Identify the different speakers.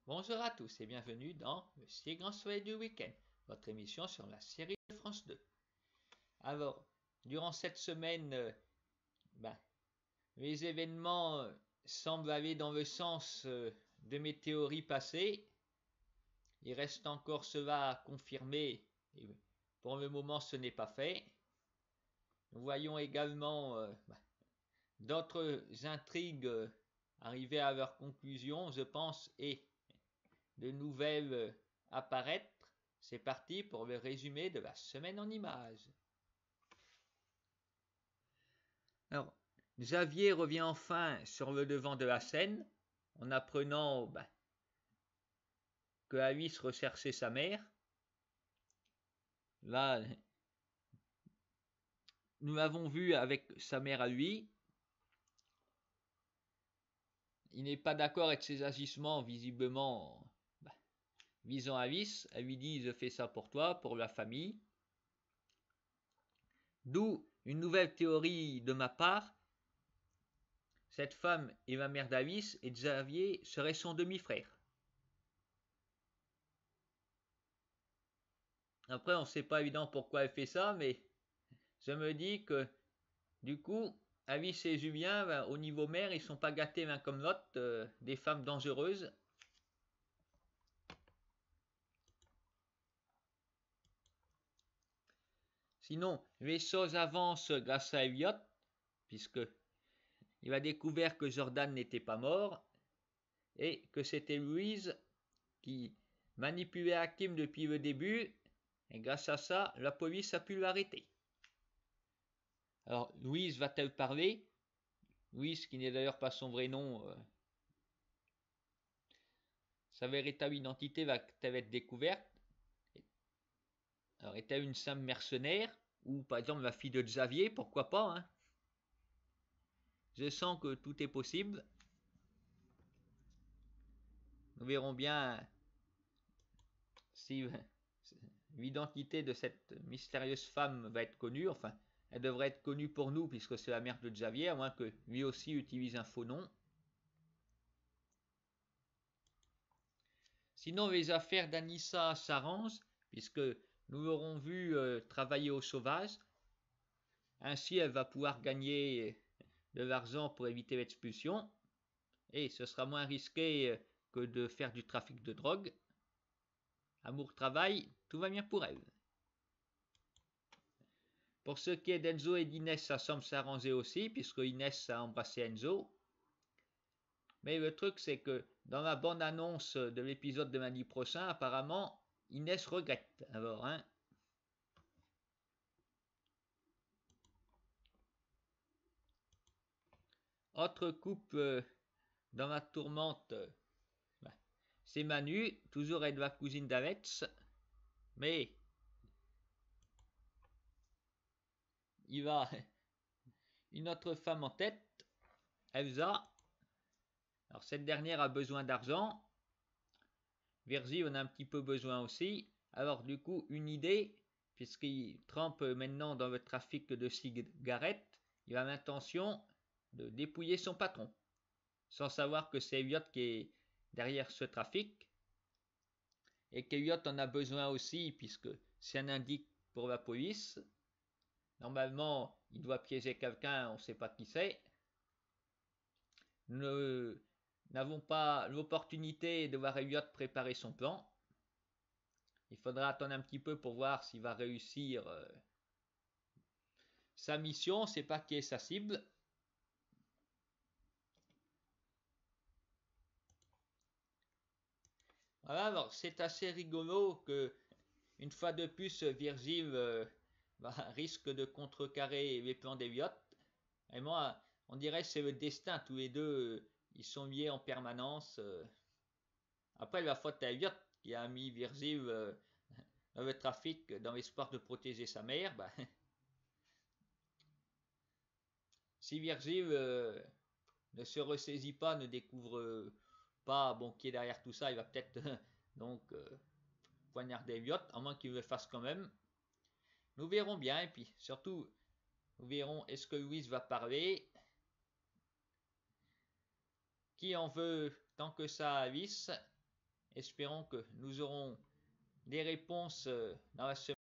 Speaker 1: Bonjour à tous et bienvenue dans le Si Grand Soleil du Week-end, votre émission sur la série de France 2. Alors, durant cette semaine, les événements semblent aller dans le sens de mes théories passées. Il reste encore cela à confirmer et pour le moment ce n'est pas fait. Nous voyons également d'autres intrigues arriver à leur conclusion, je pense, et de nouvelles apparaître. C'est parti pour le résumé de la semaine en images. Alors, Xavier revient enfin sur le devant de la scène en apprenant que Alice recherchait sa mère. Là, nous l'avons vu avec sa mère à lui. Il n'est pas d'accord avec ses agissements visiblement visant Alice. Elle lui dit « je fais ça pour toi, pour la famille ». D'où une nouvelle théorie de ma part. Cette femme est la mère d'Alice et Xavier serait son demi-frère. Après, on ne sait pas évident pourquoi elle fait ça, mais je me dis que du coup, Alice et Julien, au niveau mère, ils sont pas gâtés l'un comme l'autre, des femmes dangereuses. Sinon, les choses avancent grâce à Elliot, puisque il a découvert que Jordan n'était pas mort et que c'était Louise qui manipulait Hakim depuis le début, et grâce à ça, la police a pu l'arrêter. Alors, Louise va-t-elle parler? Louise, qui n'est d'ailleurs pas son vrai nom, sa véritable identité va-t-elle être découverte? Alors, est-elle une simple mercenaire? Ou par exemple la fille de Xavier, pourquoi pas, hein? Je sens que tout est possible. Nous verrons bien si l'identité de cette mystérieuse femme va être connue. Enfin, elle devrait être connue pour nous puisque c'est la mère de Xavier, à moins que lui aussi utilise un faux nom. Sinon, les affaires d'Anissa s'arrangent puisque nous l'aurons vu travailler au sauvage. Ainsi, elle va pouvoir gagner de l'argent pour éviter l'expulsion. Et ce sera moins risqué que de faire du trafic de drogue. Amour-travail, tout va bien pour elle. Pour ce qui est d'Enzo et d'Inès, ça semble s'arranger aussi, puisque Inès a embrassé Enzo. Mais le truc, c'est que dans la bande-annonce de l'épisode de lundi prochain, apparemment, Inès regrette. Alors, hein. Autre couple dans la tourmente, c'est Manu, toujours être la cousine d'Alex, mais il a une autre femme en tête, Elsa. Alors cette dernière a besoin d'argent. Virgile en a un petit peu besoin aussi. Alors du coup, une idée, puisqu'il trempe maintenant dans le trafic de cigarettes, il a l'intention de dépouiller son patron, sans savoir que c'est Elliot qui est derrière ce trafic, et qu'Elliot en a besoin aussi, puisque c'est un indice pour la police. Normalement, il doit piéger quelqu'un, on ne sait pas qui c'est. Nous n'avons pas l'opportunité de voir Elliot préparer son plan. Il faudra attendre un petit peu pour voir s'il va réussir sa mission. On ne sait pas qui est sa cible. Voilà, alors c'est assez rigolo que, une fois de plus, Virgile risque de contrecarrer les plans d'Elliot. Et moi, on dirait que c'est le destin. Tous les deux, ils sont liés en permanence. Après, la faute à Elliot qui a mis Virgile dans le trafic dans l'espoir de protéger sa mère. Si Virgile ne se ressaisit pas, ne découvre pas qui est derrière tout ça, il va peut-être donc poignarder Elliot, à moins qu'il le fasse quand même. Nous verrons bien, et puis surtout, nous verrons est-ce que Louise va parler. Qui en veut tant que ça à Alice? Espérons que nous aurons des réponses dans la semaine.